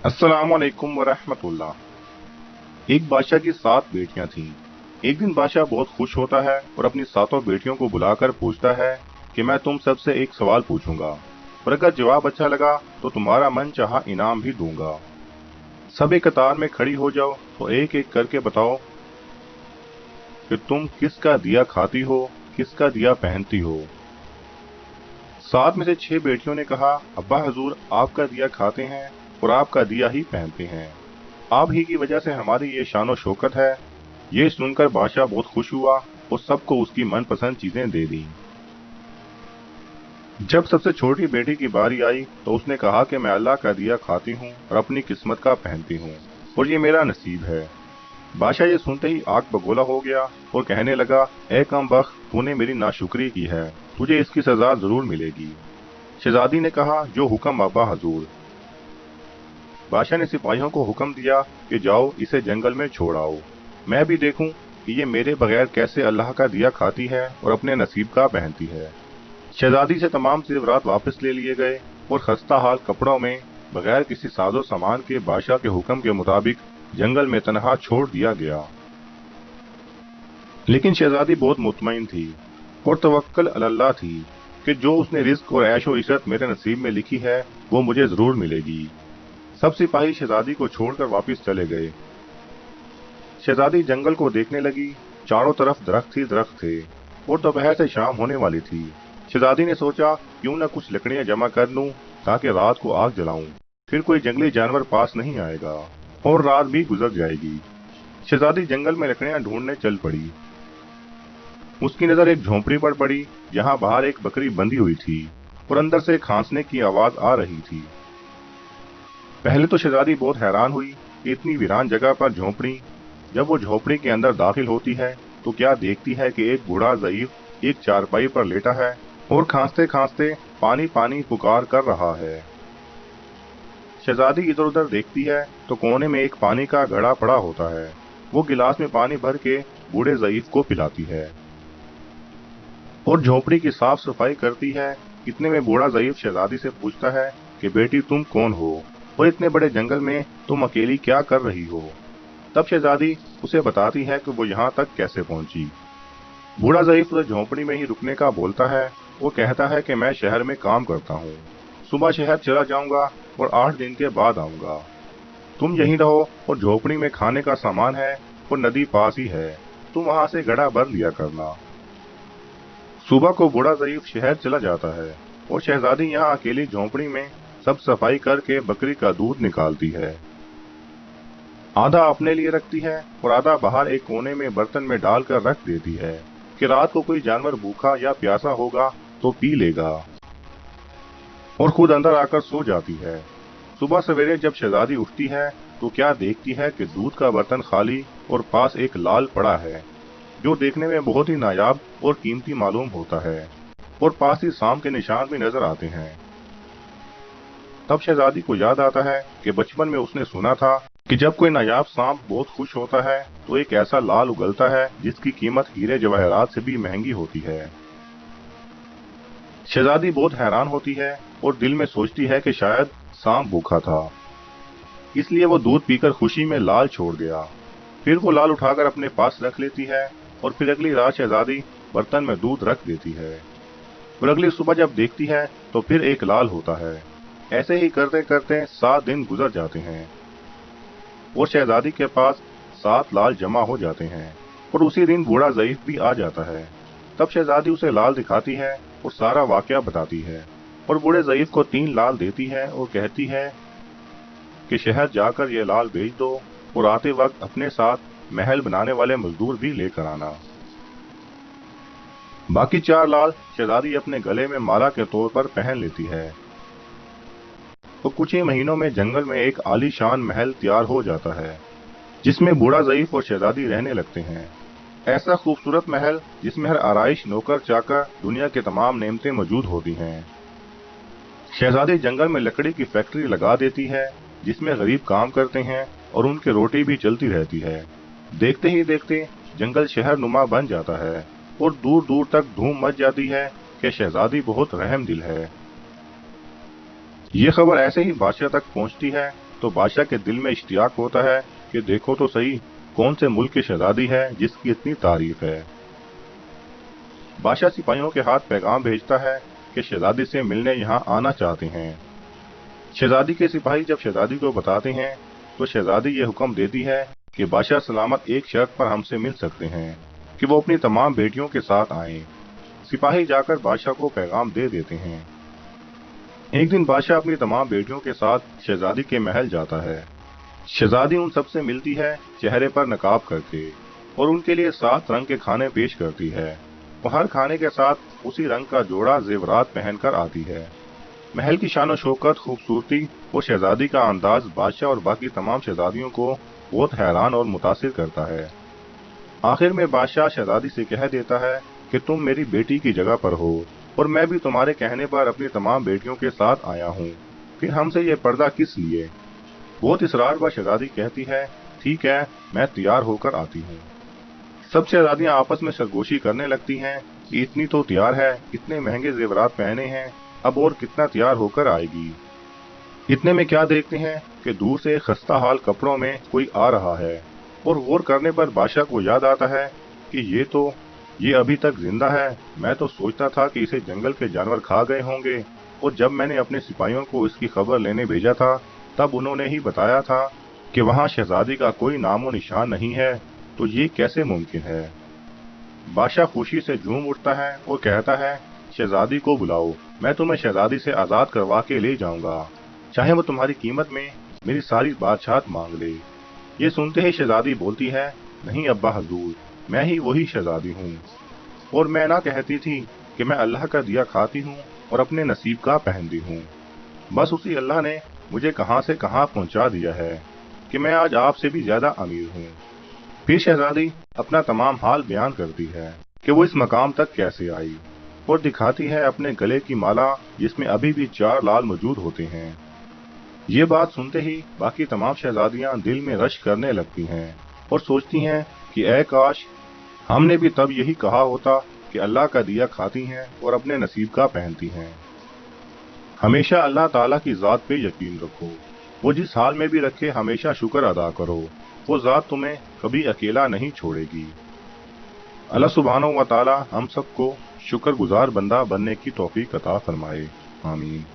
अस्सलामुअलैकुम वरहमतुल्लाह। एक बादशाह की 7 बेटियां थीं। एक दिन बादशाह बहुत खुश होता है और अपनी 7 बेटियों को बुलाकर पूछता है कि मैं तुम सबसे एक सवाल पूछूंगा और अगर जवाब अच्छा लगा तो तुम्हारा मन चाहा इनाम भी दूंगा। सब एक कतार में खड़ी हो जाओ तो एक एक करके बताओ कि तुम किसका दिया खाती हो, किसका दिया पहनती हो। 7 में से 6 बेटियों ने कहा, अब्बा हजूर आपका दिया खाते हैं और आपका दिया ही पहनते हैं। आप ही की वजह से हमारी ये शानो शौकत है। ये सुनकर बादशाह बहुत खुश हुआ और सबको उसकी मनपसंद चीजें दे दी। जब सबसे छोटी बेटी की बारी आई तो उसने कहा कि मैं अल्लाह का दिया खाती हूँ और अपनी किस्मत का पहनती हूँ और ये मेरा नसीब है। बादशाह ये सुनते ही आग बगोला हो गया और कहने लगा, ए कमबख्त, तूने मेरी नाशुक्री की है, तुझे इसकी सजा जरूर मिलेगी। शहजादी ने कहा, जो हुक्म अब्बा हजूर। बादशाह ने सिपाहियों को हुक्म दिया कि जाओ इसे जंगल में छोड़ आओ, मैं भी देखूं कि ये मेरे बगैर कैसे अल्लाह का दिया खाती है और अपने नसीब का पहनती है। शहजादी से तमाम जेवरात वापस ले लिए गए और खस्ता हाल कपड़ों में बगैर किसी साजो सामान के बादशाह के हुक्म के मुताबिक जंगल में तनहा छोड़ दिया गया। लेकिन शहजादी बहुत मुतमईन थी और तवक्कल अल्लाह थी कि जो उसने रिज्क और ऐशो इशरत मेरे नसीब में लिखी है वो मुझे जरूर मिलेगी। सब सिपाही शहजादी को छोड़कर वापस चले गए। शहजादी जंगल को देखने लगी। चारों तरफ दरख्त ही दरख्त थे और दोपहर से शाम होने वाली थी। शहजादी ने सोचा, क्यों न कुछ लकड़ियां जमा कर लूं ताकि रात को आग जलाऊं, फिर कोई जंगली जानवर पास नहीं आएगा और रात भी गुजर जाएगी। शहजादी जंगल में लकड़ियां ढूंढने चल पड़ी। उसकी नजर एक झोंपड़ी पर पड़ी जहां बाहर एक बकरी बंधी हुई थी और अंदर से खांसने की आवाज आ रही थी। पहले तो शहजादी बहुत हैरान हुई कि इतनी वीरान जगह पर झोंपड़ी। जब वो झोंपड़ी के अंदर दाखिल होती है तो क्या देखती है कि एक बूढ़ा ज़ईफ एक चारपाई पर लेटा है और खांसते खांसते पानी पानी पुकार कर रहा है। शहजादी इधर उधर देखती है तो कोने में एक पानी का घड़ा पड़ा होता है। वो गिलास में पानी भर के बूढ़े ज़ईफ को पिलाती है और झोंपड़ी की साफ सफाई करती है। इतने में बूढ़ा ज़ईफ शहजादी से पूछता है कि बेटी तुम कौन हो और इतने बड़े जंगल में तुम अकेली क्या कर रही हो। तब शहजादी उसे बताती है कि वो यहाँ तक कैसे पहुंची। बूढ़ा ज़ईफ उसे झोंपड़ी में ही रुकने का बोलता है। वो कहता है कि मैं शहर में काम करता हूँ, सुबह शहर चला जाऊंगा और 8 दिन के बाद आऊंगा। तुम यहीं रहो और झोंपड़ी में खाने का सामान है और नदी पास ही है, तुम वहां से घड़ा भर लिया करना। सुबह को बूढ़ा ज़ईफ शहर चला जाता है और शहजादी यहाँ अकेली झोंपड़ी में सब सफाई करके बकरी का दूध निकालती है। आधा अपने लिए रखती है और आधा बाहर एक कोने में बर्तन में डालकर रख देती है कि रात को कोई जानवर भूखा या प्यासा होगा तो पी लेगा, और खुद अंदर आकर सो जाती है। सुबह सवेरे जब शहजादी उठती है तो क्या देखती है कि दूध का बर्तन खाली और पास एक लाल पड़ा है जो देखने में बहुत ही नायाब और कीमती मालूम होता है, और पास ही सांप के निशान भी नजर आते हैं। तब शहजादी को याद आता है कि बचपन में उसने सुना था कि जब कोई नायाब सांप बहुत खुश होता है तो एक ऐसा लाल उगलता है जिसकी कीमत हीरे जवाहरात से भी महंगी होती है। शहजादी बहुत हैरान होती है और दिल में सोचती है कि शायद सांप भूखा था, इसलिए वो दूध पीकर खुशी में लाल छोड़ गया। फिर वो लाल उठाकर अपने पास रख लेती है और फिर अगली रात शहजादी बर्तन में दूध रख देती है और अगली सुबह जब देखती है तो फिर एक लाल होता है। ऐसे ही करते करते 7 दिन गुजर जाते हैं और शहजादी के पास 7 लाल जमा हो जाते हैं और उसी दिन बूढ़ा ज़ईफ भी आ जाता है। तब शहजादी उसे लाल दिखाती है और सारा वाकया बताती है और बूढ़े ज़ईफ को 3 लाल देती है और कहती है कि शहर जाकर ये लाल बेच दो और आते वक्त अपने साथ महल बनाने वाले मजदूर भी लेकर आना। बाकी 4 लाल शहजादी अपने गले में माला के तौर पर पहन लेती है। तो कुछ ही महीनों में जंगल में एक आलीशान महल तैयार हो जाता है जिसमें बूढ़ा ज़ईफ और शहजादी रहने लगते हैं। ऐसा खूबसूरत महल जिसमें हर आराइश, नौकर चाकर, दुनिया के तमाम नेमतें मौजूद होती हैं। शहजादी जंगल में लकड़ी की फैक्ट्री लगा देती है जिसमें गरीब काम करते हैं और उनकी रोटी भी चलती रहती है। देखते ही देखते जंगल शहर नुमा बन जाता है और दूर दूर तक धूम मच जाती है कि शहजादी बहुत रहम दिल है। ये खबर ऐसे ही बादशाह तक पहुंचती है तो बादशाह के दिल में इश्तियाक होता है कि देखो तो सही कौन से मुल्क की शहजादी है जिसकी इतनी तारीफ है। बादशाह सिपाहियों के हाथ पैगाम भेजता है कि शहजादी से मिलने यहाँ आना चाहते हैं। शहजादी के सिपाही जब शहजादी को बताते हैं तो शहजादी ये हुक्म देती है कि बादशाह सलामत एक शर्त पर हमसे मिल सकते हैं कि वो अपनी तमाम बेटियों के साथ आएं। सिपाही जाकर बादशाह को पैगाम दे देते हैं। एक दिन बादशाह अपनी तमाम बेटियों के साथ शहजादी के महल जाता है। शहजादी उन सबसे मिलती है चेहरे पर नकाब करके और उनके लिए 7 रंग के खाने पेश करती है। वो हर खाने के साथ उसी रंग का जोड़ा जेवरात पहनकर आती है। महल की शान शौकत, खूबसूरती और शहजादी का अंदाज बादशाह और बाकी तमाम शहजादियों को बहुत हैरान और मुतासिर करता है। आखिर में बादशाह शहजादी से कह देता है कि तुम मेरी बेटी की जगह पर हो और मैं भी तुम्हारे कहने पर अपनी तमाम बेटियों के साथ आया हूँ, फिर हमसे ये पर्दा किस लिए? बहुत इसरार पर शहजादी कहती है, ठीक है, मैं तैयार होकर आती हूँ। सब शहजादियां आपस में सरगोशी करने लगती हैं कि इतनी तो तैयार है, इतने महंगे जेवरात पहने हैं, अब और कितना तैयार होकर आएगी। इतने में क्या देखते हैं कि दूर से खस्ता हाल कपड़ों में कोई आ रहा है और गौर करने पर बादशाह को याद आता है कि ये अभी तक जिंदा है। मैं तो सोचता था कि इसे जंगल के जानवर खा गए होंगे और जब मैंने अपने सिपाहियों को इसकी खबर लेने भेजा था तब उन्होंने ही बताया था कि वहाँ शहजादी का कोई नामो निशान नहीं है, तो ये कैसे मुमकिन है? बादशाह खुशी से झूम उठता है और कहता है, शहजादी को बुलाओ, मैं तुम्हें शहजादी से आजाद करवा के ले जाऊंगा, चाहे वो तुम्हारी कीमत में मेरी सारी बादशाहत मांग ले। ये सुनते ही शहजादी बोलती है, नहीं अब्बा हजूर, मैं ही वही शहजादी हूँ और मैं ना कहती थी कि मैं अल्लाह का दिया खाती हूँ और अपने नसीब का पहनती हूँ। बस उसी अल्लाह ने मुझे कहां से कहां पहुंचा दिया है कि मैं आज आपसे भी ज्यादा अमीर हूँ। फिर शहजादी अपना तमाम हाल बयान करती है कि वो इस मकाम तक कैसे आई और दिखाती है अपने गले की माला जिसमें अभी भी 4 लाल मौजूद होते हैं। ये बात सुनते ही बाकी तमाम शहजादियां दिल में रश करने लगती हैं और सोचती हैं कि ऐ काश हमने भी तब यही कहा होता कि अल्लाह का दिया खाती हैं और अपने नसीब का पहनती हैं। हमेशा अल्लाह ताला की ज़ात पे यकीन रखो, वो जिस हाल में भी रखे हमेशा शुक्र अदा करो, वो ज़ात तुम्हें कभी अकेला नहीं छोड़ेगी। अल्लाह सुब्हानहू व तआला हम सबको शुक्रगुजार बंदा बनने की तौफीक अता फरमाए। आमीन।